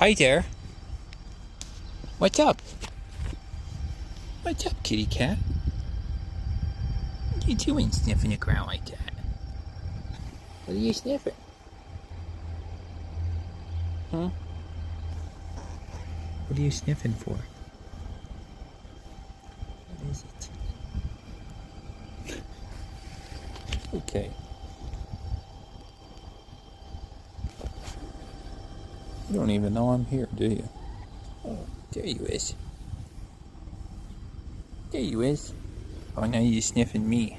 Hi there. What's up? What's up, kitty cat? What are you doing sniffing the ground like that? What are you sniffing? Huh? What are you sniffing for? What is it? Okay. You don't even know I'm here, do you? Oh, there you is. There you is. Oh, now you're sniffing me.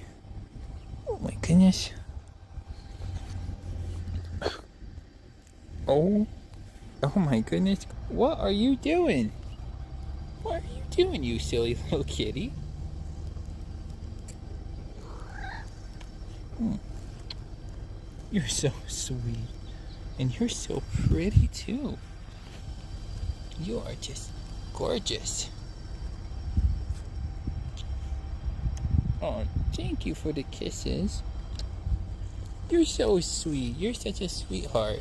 Oh my goodness. Oh. Oh my goodness. What are you doing? What are you doing, you silly little kitty? You're so sweet. And you're so pretty too. You are just gorgeous. Oh, thank you for the kisses. You're so sweet. You're such a sweetheart.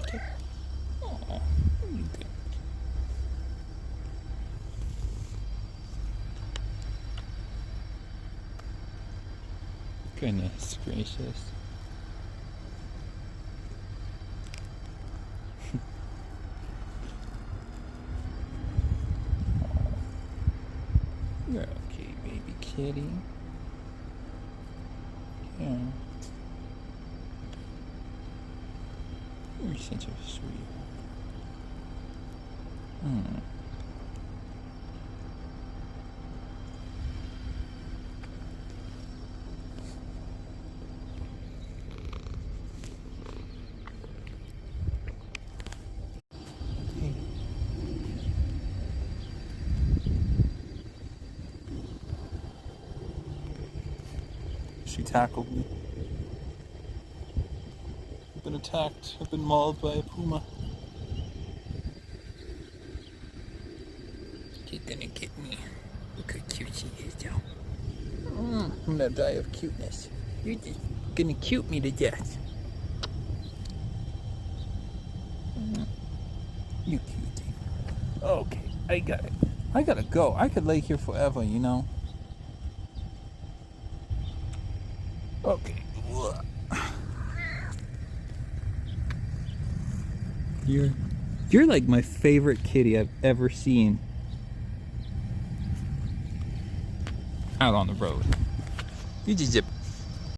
Okay. Oh, you good. Goodness gracious. You're okay, baby kitty. Yeah. You're such a sweetheart. Hey. She tackled me. I've been attacked. I've been mauled by a puma. She's gonna get me. Look how cute she is, though. I'm gonna die of cuteness. You're just gonna cute me to death. You cutie. Okay, I got it. I gotta go. I could lay here forever, you know. Okay. You're like my favorite kitty I've ever seen. Out on the road. You just